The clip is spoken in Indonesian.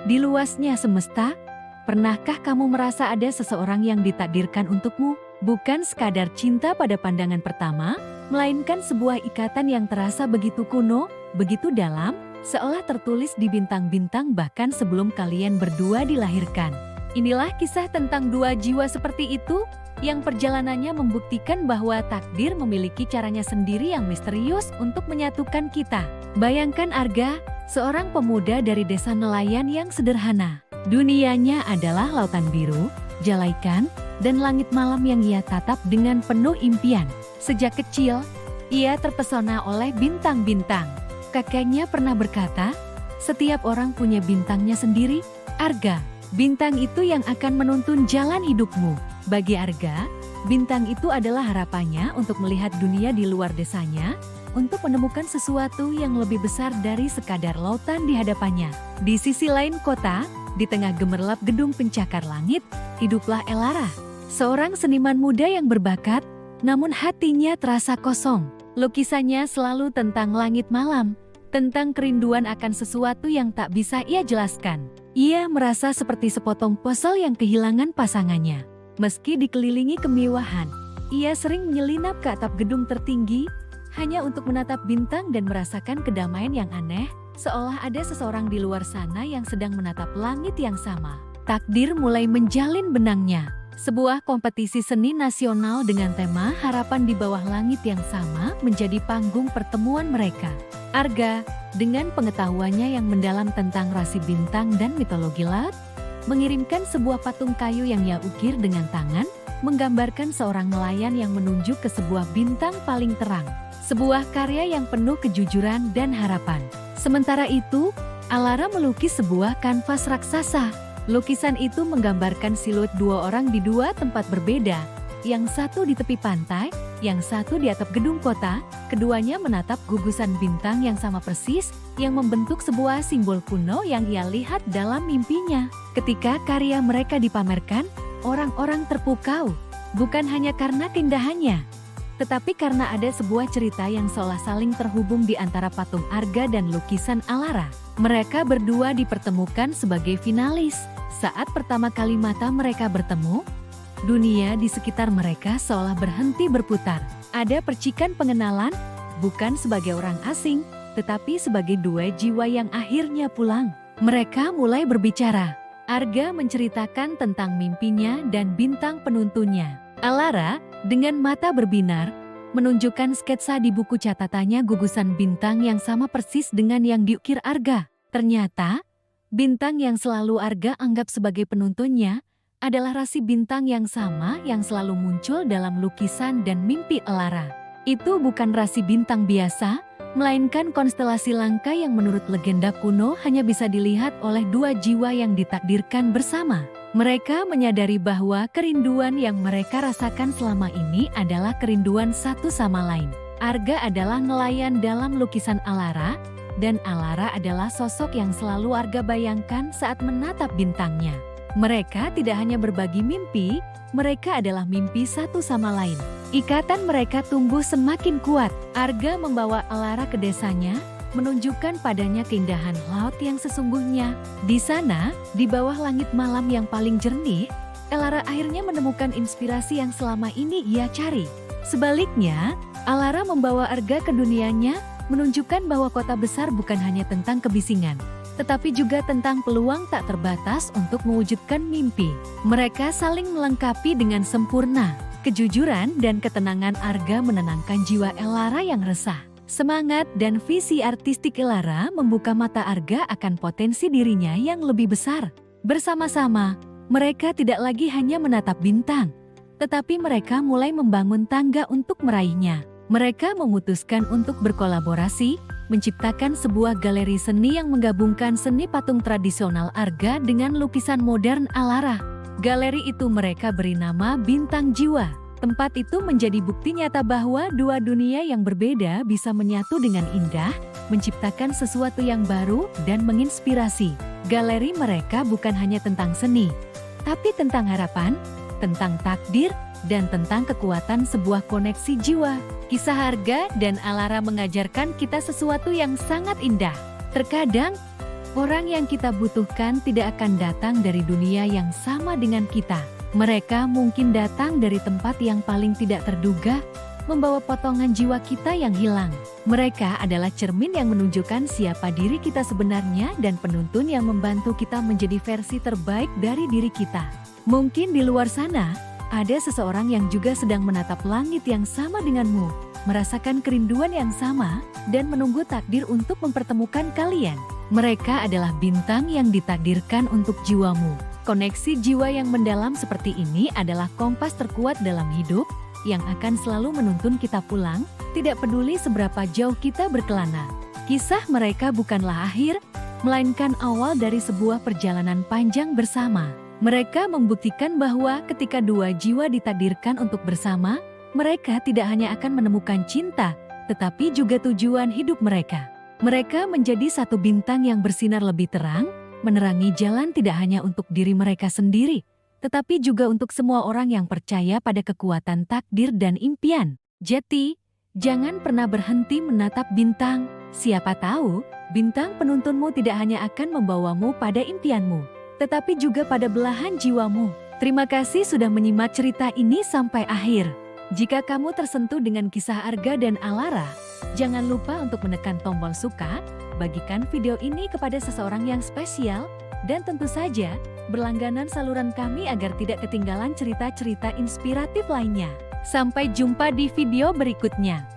Di luasnya semesta, pernahkah kamu merasa ada seseorang yang ditakdirkan untukmu? Bukan sekadar cinta pada pandangan pertama, melainkan sebuah ikatan yang terasa begitu kuno, begitu dalam, seolah tertulis di bintang-bintang bahkan sebelum kalian berdua dilahirkan. Inilah kisah tentang dua jiwa seperti itu, yang perjalanannya membuktikan bahwa takdir memiliki caranya sendiri yang misterius untuk menyatukan kita. Bayangkan Arga, seorang pemuda dari desa nelayan yang sederhana. Dunianya adalah lautan biru, jalaikan, dan langit malam yang ia tatap dengan penuh impian. Sejak kecil, ia terpesona oleh bintang-bintang. Kakeknya pernah berkata, setiap orang punya bintangnya sendiri. Arga, bintang itu yang akan menuntun jalan hidupmu. Bagi Arga, bintang itu adalah harapannya untuk melihat dunia di luar desanya, untuk menemukan sesuatu yang lebih besar dari sekadar lautan di hadapannya. Di sisi lain kota, di tengah gemerlap gedung pencakar langit, hiduplah Elara, seorang seniman muda yang berbakat, namun hatinya terasa kosong. Lukisannya selalu tentang langit malam, tentang kerinduan akan sesuatu yang tak bisa ia jelaskan. Ia merasa seperti sepotong puzzle yang kehilangan pasangannya. Meski dikelilingi kemewahan, ia sering menyelinap ke atap gedung tertinggi, hanya untuk menatap bintang dan merasakan kedamaian yang aneh, seolah ada seseorang di luar sana yang sedang menatap langit yang sama. Takdir mulai menjalin benangnya. Sebuah kompetisi seni nasional dengan tema Harapan di Bawah Langit yang sama menjadi panggung pertemuan mereka. Arga, dengan pengetahuannya yang mendalam tentang rasi bintang dan mitologi laut, mengirimkan sebuah patung kayu yang ia ukir dengan tangan, menggambarkan seorang nelayan yang menunjuk ke sebuah bintang paling terang. Sebuah karya yang penuh kejujuran dan harapan. Sementara itu, Alara melukis sebuah kanvas raksasa. Lukisan itu menggambarkan siluet dua orang di dua tempat berbeda, yang satu di tepi pantai, yang satu di atap gedung kota. Keduanya menatap gugusan bintang yang sama persis, yang membentuk sebuah simbol kuno yang ia lihat dalam mimpinya. Ketika karya mereka dipamerkan, orang-orang terpukau, bukan hanya karena keindahannya, tetapi karena ada sebuah cerita yang seolah saling terhubung di antara patung Arga dan lukisan Alara. Mereka berdua dipertemukan sebagai finalis. Saat pertama kali mata mereka bertemu, dunia di sekitar mereka seolah berhenti berputar. Ada percikan pengenalan, bukan sebagai orang asing, tetapi sebagai dua jiwa yang akhirnya pulang. Mereka mulai berbicara. Arga menceritakan tentang mimpinya dan bintang penuntunnya. Alara, dengan mata berbinar, menunjukkan sketsa di buku catatannya gugusan bintang yang sama persis dengan yang diukir Arga. Ternyata, bintang yang selalu Arga anggap sebagai penuntunnya adalah rasi bintang yang sama yang selalu muncul dalam lukisan dan mimpi Alara. Itu bukan rasi bintang biasa, melainkan konstelasi langka yang menurut legenda kuno hanya bisa dilihat oleh dua jiwa yang ditakdirkan bersama. Mereka menyadari bahwa kerinduan yang mereka rasakan selama ini adalah kerinduan satu sama lain. Arga adalah nelayan dalam lukisan Alara, dan Alara adalah sosok yang selalu Arga bayangkan saat menatap bintangnya. Mereka tidak hanya berbagi mimpi, mereka adalah mimpi satu sama lain. Ikatan mereka tumbuh semakin kuat. Arga membawa Alara ke desanya, menunjukkan padanya keindahan laut yang sesungguhnya. Di sana, di bawah langit malam yang paling jernih, Alara akhirnya menemukan inspirasi yang selama ini ia cari. Sebaliknya, Alara membawa Arga ke dunianya, menunjukkan bahwa kota besar bukan hanya tentang kebisingan, tetapi juga tentang peluang tak terbatas untuk mewujudkan mimpi. Mereka saling melengkapi dengan sempurna. Kejujuran dan ketenangan Arga menenangkan jiwa Alara yang resah. Semangat dan visi artistik Alara membuka mata Arga akan potensi dirinya yang lebih besar. Bersama-sama, mereka tidak lagi hanya menatap bintang, tetapi mereka mulai membangun tangga untuk meraihnya. Mereka memutuskan untuk berkolaborasi, menciptakan sebuah galeri seni yang menggabungkan seni patung tradisional Arga dengan lukisan modern Alara. Galeri itu mereka beri nama Bintang Jiwa. Tempat itu menjadi bukti nyata bahwa dua dunia yang berbeda bisa menyatu dengan indah, menciptakan sesuatu yang baru dan menginspirasi. Galeri mereka bukan hanya tentang seni, tapi tentang harapan, tentang takdir, dan tentang kekuatan sebuah koneksi jiwa. Kisah Arga dan Alara mengajarkan kita sesuatu yang sangat indah. Terkadang, Orang yang kita butuhkan tidak akan datang dari dunia yang sama dengan kita. Mereka mungkin datang dari tempat yang paling tidak terduga, membawa potongan jiwa kita yang hilang. Mereka adalah cermin yang menunjukkan siapa diri kita sebenarnya dan penuntun yang membantu kita menjadi versi terbaik dari diri kita. Mungkin di luar sana, ada seseorang yang juga sedang menatap langit yang sama denganmu, merasakan kerinduan yang sama, dan menunggu takdir untuk mempertemukan kalian. Mereka adalah bintang yang ditakdirkan untuk jiwamu. Koneksi jiwa yang mendalam seperti ini adalah kompas terkuat dalam hidup, yang akan selalu menuntun kita pulang, tidak peduli seberapa jauh kita berkelana. Kisah mereka bukanlah akhir, melainkan awal dari sebuah perjalanan panjang bersama. Mereka membuktikan bahwa ketika dua jiwa ditakdirkan untuk bersama, mereka tidak hanya akan menemukan cinta, tetapi juga tujuan hidup mereka. Mereka menjadi satu bintang yang bersinar lebih terang, menerangi jalan tidak hanya untuk diri mereka sendiri, tetapi juga untuk semua orang yang percaya pada kekuatan takdir dan impian. Jadi, jangan pernah berhenti menatap bintang. Siapa tahu, bintang penuntunmu tidak hanya akan membawamu pada impianmu, tetapi juga pada belahan jiwamu. Terima kasih sudah menyimak cerita ini sampai akhir. Jika kamu tersentuh dengan kisah Arga dan Alara, jangan lupa untuk menekan tombol suka, bagikan video ini kepada seseorang yang spesial, dan tentu saja, berlangganan saluran kami agar tidak ketinggalan cerita-cerita inspiratif lainnya. Sampai jumpa di video berikutnya.